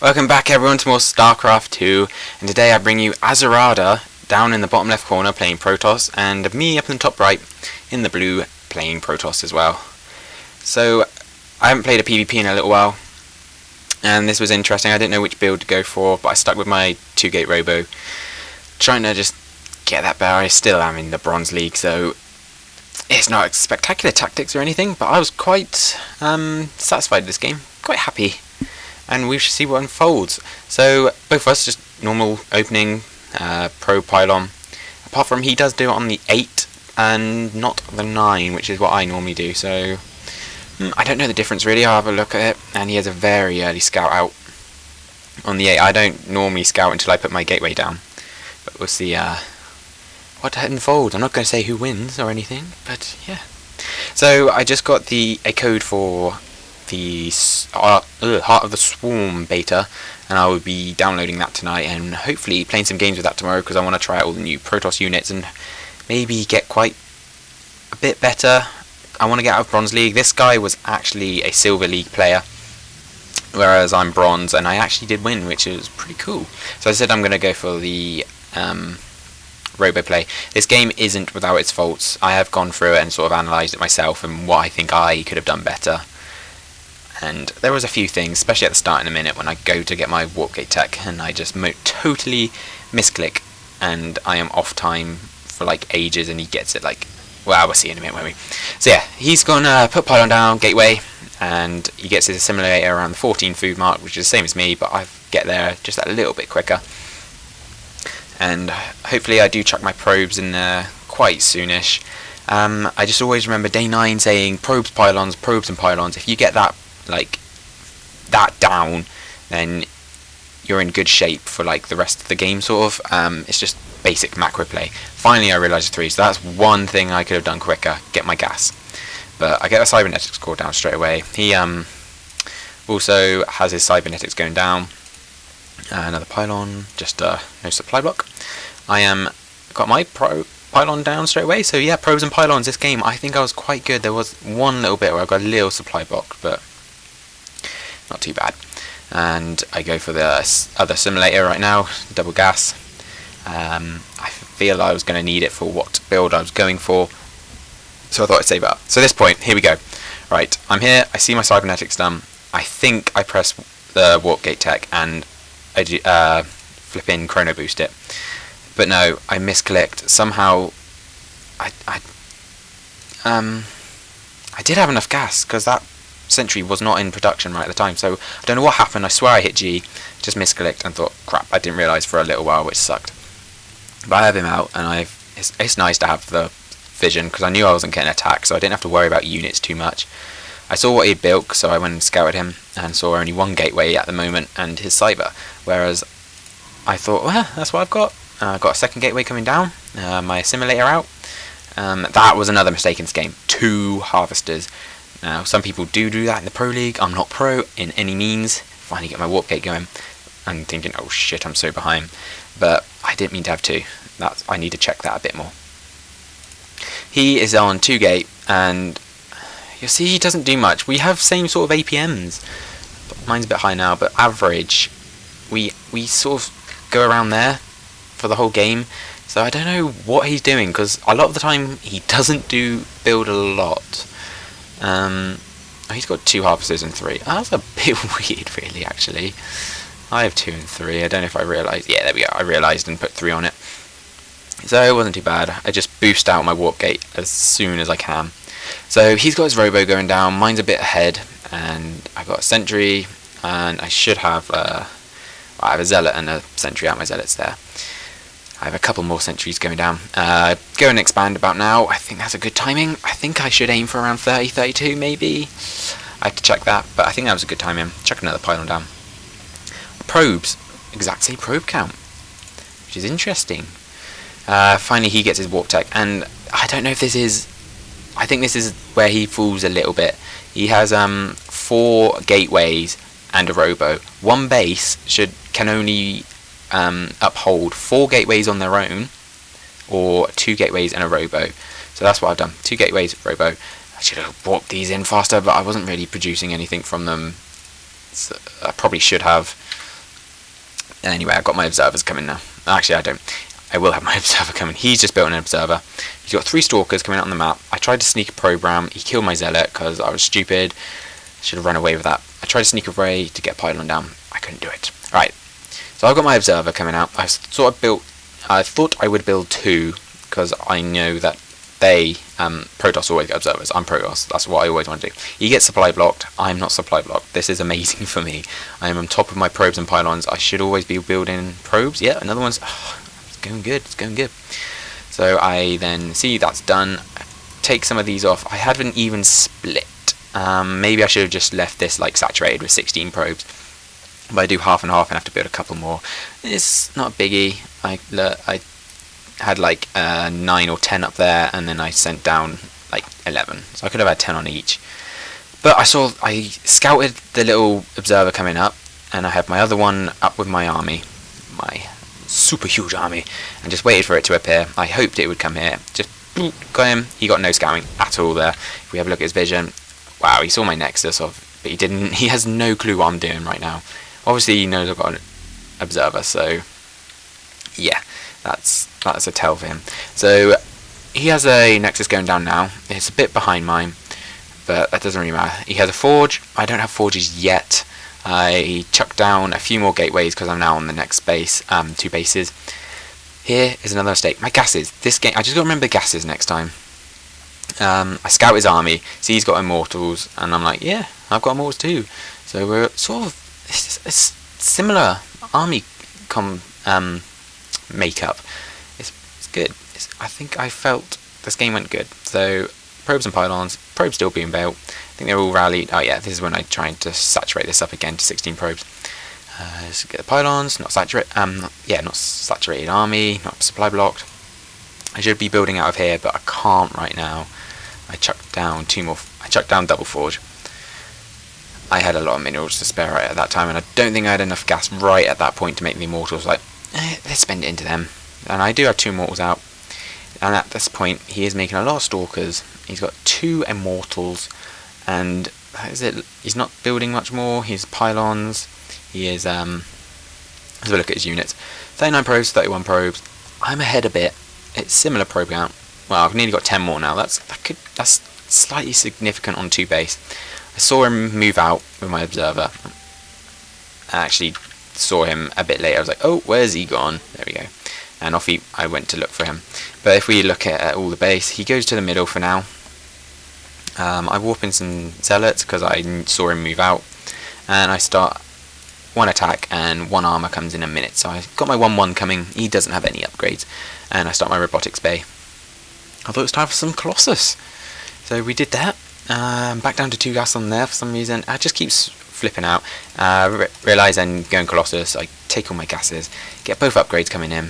Welcome back everyone to more Starcraft 2, and today I bring you Azarada down in the bottom left corner playing Protoss, and me up in the top right in the blue playing Protoss as well. So I haven't played a PvP in a little while, and this was interesting. I didn't know which build to go for, but I stuck with my 2-gate robo, trying to just get that better. I still am in the Bronze League, so it's not spectacular tactics or anything, but I was quite satisfied with this game, quite happy. And we should see what unfolds. So both of us just normal opening pro pylon. Apart from he does do it on the 8 and not the 9, which is what I normally do. So I don't know the difference really. I'll have a look at it. And he has a very early scout out on the 8. I don't normally scout until I put my gateway down. But we'll see what unfolds. I'm not going to say who wins or anything, but yeah. So I just got a code for the Heart of the Swarm beta, and I will be downloading that tonight and hopefully playing some games with that tomorrow, because I want to try out all the new Protoss units and maybe get quite a bit better. I want to get out of Bronze League. This guy was actually a Silver League player, whereas I'm Bronze, and I actually did win, which is pretty cool. So I said I'm going to go for the robo play. This game isn't without its faults. I have gone through it and sort of analysed it myself and what I think I could have done better. And there was a few things, especially at the start in a minute, when I go to get my warp gate tech and I just totally misclick and I am off time for like ages, and he gets it like, well, we'll see in a minute, won't we? So yeah, he's gonna put pylon down, gateway, and he gets his assimilator around the 14 food mark, which is the same as me, but I get there just a little bit quicker. And hopefully I do chuck my probes in there quite soonish. I just always remember day 9 saying probes and pylons. If you get that down, then you're in good shape for like the rest of the game, sort of. It's just basic macro play. Finally I realised 3, so that's one thing I could have done quicker, get my gas. But I get a cybernetics core down straight away. He also has his cybernetics going down. Another pylon, just no supply block. Got my pylon down straight away. So yeah, probes and pylons this game, I think I was quite good. There was one little bit where I got a little supply block, but not too bad. And I go for the other simulator right now, double gas. I feel I was going to need it for what build I was going for, so I thought I'd save it up. So at this point, here we go. Right, I'm here, I see my cybernetics done. I think I press the warp gate tech and I flip in chrono boost it. But no, I misclicked. Somehow I did have enough gas, because that sentry was not in production right at the time, so I don't know what happened. I swear I hit G, just misclicked and thought, crap, I didn't realise for a little while, which sucked. But I have him out, and it's nice to have the vision, because I knew I wasn't getting attacked, so I didn't have to worry about units too much. I saw what he'd built, so I went and scouted him, and saw only one gateway at the moment, and his cyber, whereas I thought, well, that's what I've got. I've got a second gateway coming down, my assimilator out. That was another mistake in this game. 2 harvesters. Now, some people do that in the Pro League. I'm not pro in any means. Finally get my warp gate going. I'm thinking, oh shit, I'm so behind. But I didn't mean to have 2. I need to check that a bit more. He is on 2 gate, and you'll see he doesn't do much. We have same sort of APMs. Mine's a bit high now, but average, we sort of go around there for the whole game. So I don't know what he's doing, because a lot of the time he doesn't build a lot. He's got 2 harvesters and 3. Oh, that's a bit weird, really, actually. I have 2 and 3. I don't know if I realised. Yeah, there we go. I realised and put 3 on it. So it wasn't too bad. I just boost out my warp gate as soon as I can. So he's got his robo going down. Mine's a bit ahead, and I've got a sentry, and I should have. I have a zealot and a sentry out. My zealot's there. I have a couple more sentries going down. Go and expand about now. I think that's a good timing. I think I should aim for around 30, 32 maybe. I have to check that, but I think that was a good timing. Chuck another pylon down. Probes. Exact same probe count, which is interesting. Finally he gets his warp tech, and I don't know if this is... I think this is where he falls a little bit. He has 4 gateways and a robo. One base can only uphold 4 gateways on their own, or 2 gateways and a robo. So that's what I've done. 2 gateways, robo. I should have warped these in faster, but I wasn't really producing anything from them. So I probably should have. Anyway, I've got my observers coming now. Actually, I don't. I will have my observer coming. He's just built an observer. He's got 3 stalkers coming out on the map. I tried to sneak a program. He killed my zealot because I was stupid. Should have run away with that. I tried to sneak away to get pylon down. I couldn't do it. Right. So I've got my observer coming out. I thought I would build 2 because I know that they protoss always get observers. I'm protoss. That's what I always want to do. He gets supply blocked. I'm not supply blocked. This is amazing for me. I am on top of my probes and pylons. I should always be building probes. Yeah, another one's it's going good. It's going good. So I then see that's done. Take some of these off. I haven't even split. Maybe I should have just left this like saturated with 16 probes. But I do half and half and have to build a couple more. It's not a biggie. I had like 9 or 10 up there, and then I sent down like 11. So I could have had 10 on each. But I scouted the little observer coming up, and I had my other one up with my army, my super huge army, and just waited for it to appear. I hoped it would come here. Just got him. He got no scouting at all there. If we have a look at his vision, wow, he saw my nexus but he didn't. He has no clue what I'm doing right now. Obviously, he knows I've got an observer, so yeah, that's a tell for him. So he has a nexus going down now. It's a bit behind mine, but that doesn't really matter. He has a forge. I don't have forges yet. I chucked down a few more gateways because I'm now on the next base, 2 bases. Here is another mistake. My gases. This game, I just got to remember gases next time. I scout his army, see he's got immortals, and I'm like, yeah, I've got immortals too. So we're sort of it's similar army makeup. It's good. I think I felt this game went good. So probes and pylons, probes still being built. I think they're all rallied. Oh yeah, this is when I tried to saturate this up again to 16 probes. Let's get the pylons, not saturated army, not supply blocked. I should be building out of here, but I can't right now. I chucked down 2 more. I chucked down double forge. I had a lot of minerals to spare right at that time, and I don't think I had enough gas right at that point to make the immortals. Like, let's spend it into them. And I do have 2 immortals out. And at this point, he is making a lot of stalkers. He's got 2 immortals, and that is it. He's not building much more. His pylons. He is. Let's have a look at his units. 39 probes, 31 probes. I'm ahead a bit. It's similar probe count. Well, I've nearly got 10 more now. That's slightly significant on 2 base. I saw him move out with my observer. I actually saw him a bit later. I was like, oh, where's he gone? There we go. And I went to look for him. But if we look at all the base, he goes to the middle for now. I warp in some zealots because I saw him move out. And I start 1 attack and 1 armor comes in a minute. So I got my 1-1 coming. He doesn't have any upgrades. And I start my robotics bay. I thought it was time for some Colossus. So we did that. Back down to 2 gas on there for some reason. I just keeps flipping out. Realise I'm going Colossus. I take all my gases. Get both upgrades coming in.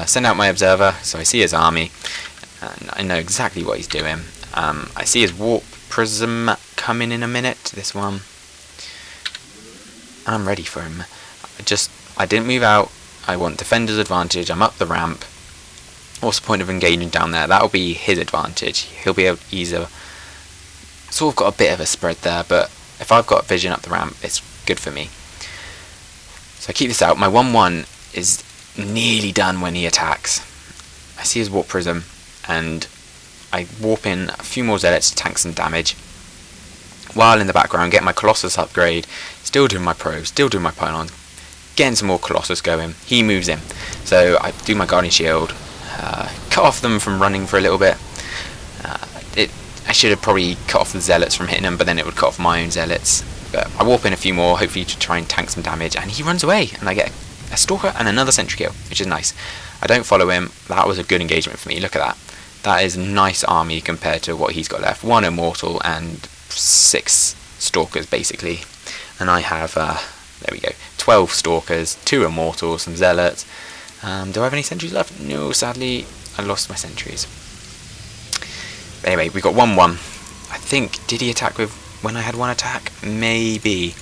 Send out my observer. So I see his army. And I know exactly what he's doing. I see his warp prism coming in a minute. This one. I'm ready for him. I didn't move out. I want defender's advantage. I'm up the ramp. What's the point of engaging down there? That'll be his advantage. He's sort of got a bit of a spread there, but if I've got vision up the ramp, it's good for me. So I keep this out. My 1-1 is nearly done when he attacks. I see his warp prism, and I warp in a few more zealots to tank some damage. While in the background, getting my Colossus upgrade, still doing my probes, still doing my pylons, getting some more Colossus going. He moves in. So I do my Guardian Shield, cut off them from running for a little bit. I should have probably cut off the zealots from hitting them, but then it would cut off my own zealots. But I warp in a few more, hopefully to try and tank some damage, and he runs away, and I get a stalker and another sentry kill, which is nice. I don't follow him. That was a good engagement for me. Look at that. That is a nice army compared to what he's got left. 1 immortal and 6 stalkers, basically. And I have, there we go, 12 stalkers, 2 immortals, some zealots. Do I have any sentries left? No, sadly, I lost my sentries. But anyway, we got 1-1. I think, did he attack with when I had 1 attack? Maybe.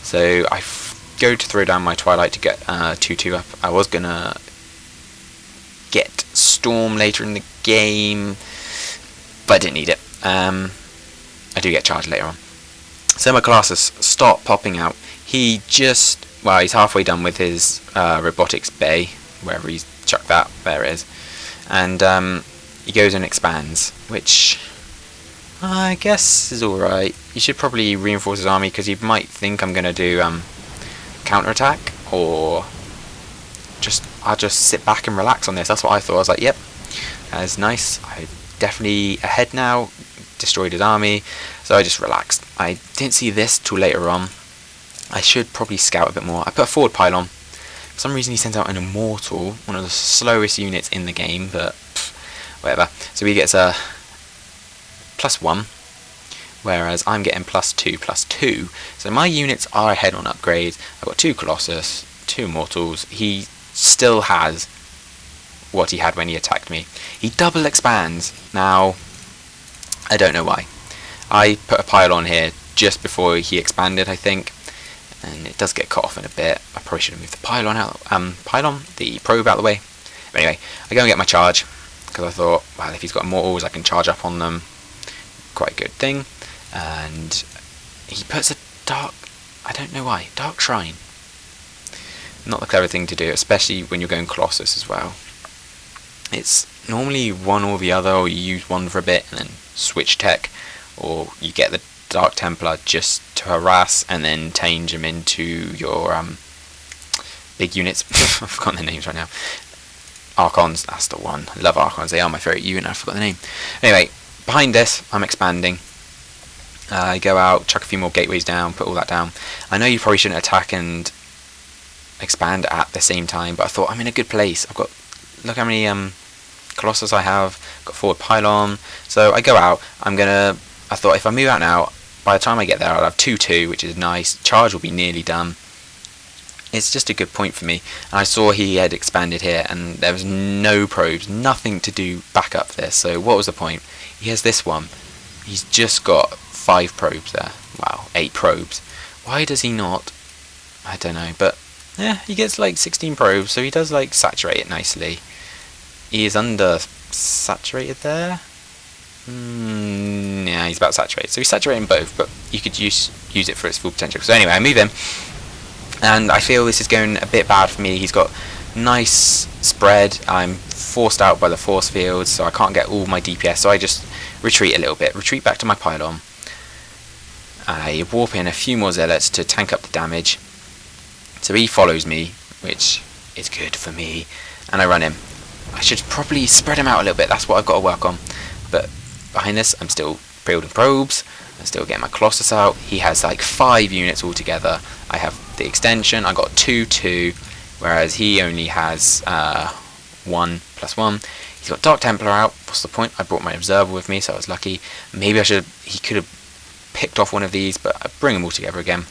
So I go to throw down my Twilight to get 2-2 up. I was going to get Storm later in the game, but I didn't need it. I do get charged later on. So my Colossus start popping out. He just well, he's halfway done with his robotics bay, wherever he's chucked that, there it is. And he goes and expands, which I guess is alright. You should probably reinforce his army, because he might think I'm going to do counterattack, or I'll just sit back and relax on this. That's what I thought. I was like, yep, that's nice. I'm definitely ahead now. Destroyed his army, so I just relaxed. I didn't see this till later on. I should probably scout a bit more. I put a forward pylon. For some reason he sends out an immortal, one of the slowest units in the game, but whatever. So he gets a +1, whereas I'm getting +2/+2. So my units are ahead on upgrades. I've got 2 Colossus, 2 Immortals. He still has what he had when he attacked me. He double expands. Now, I don't know why. I put a pylon here just before he expanded, I think, and it does get cut off in a bit. I probably should have moved the pylon out, the probe out of the way. But anyway, I go and get my charge, because I thought, well, if he's got immortals, I can charge up on them. Quite a good thing. And he puts a dark, I don't know why, dark shrine. Not the clever thing to do, especially when you're going Colossus as well. It's normally one or the other, or you use one for a bit and then switch tech, or you get the Dark Templar just to harass and then change them into your big units. I've forgotten their names right now. Archons, that's the one. I love Archons, they are my favourite unit. I forgot the name. Anyway, behind this, I'm expanding. I go out, chuck a few more gateways down, put all that down. I know you probably shouldn't attack and expand at the same time, but I thought I'm in a good place. I've got, look how many Colossus I have, got forward pylon. So I go out, I thought if I move out now, by the time I get there I'll have 2-2, which is nice. Charge will be nearly done. It's just a good point for me. And I saw he had expanded here, and there was no probes, nothing to do back up this. So what was the point? He has this one. He's just got 5 probes there. Wow, 8 probes. Why does he not? I don't know, but yeah, he gets like 16 probes, so he does like saturate it nicely. He is under saturated there. Yeah, he's about saturated. So he's saturating both, but you could use it for its full potential. So anyway, I move him, and I feel this is going a bit bad for me. He's got nice spread. I'm forced out by the force field, so I can't get all my DPS. So I just retreat a little bit. Retreat back to my pylon. I warp in a few more zealots to tank up the damage. So he follows me, which is good for me, and I run him. I should probably spread him out a little bit. That's what I've got to work on. But behind this, I'm still building probes. I'm still getting my Colossus out. He has like 5 units altogether. I have the extension. I got 2-2, whereas he only has 1+1. He's got Dark Templar out. What's the point? I brought my Observer with me, so I was lucky. Maybe he could have picked off one of these, but I bring them all together again.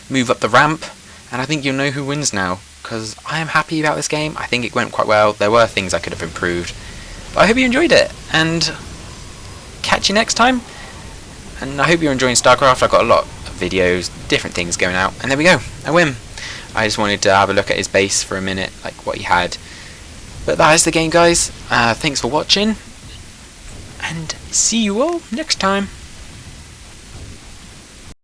Move up the ramp, and I think you'll know who wins now, because I am happy about this game. I think it went quite well. There were things I could have improved, but I hope you enjoyed it, and catch you next time. And I hope you're enjoying Starcraft. I've got a lot of videos, different things going out, and there we go, I win. I just wanted to have a look at his base for a minute, like what he had. But that is the game, guys. Thanks for watching, and see you all next time.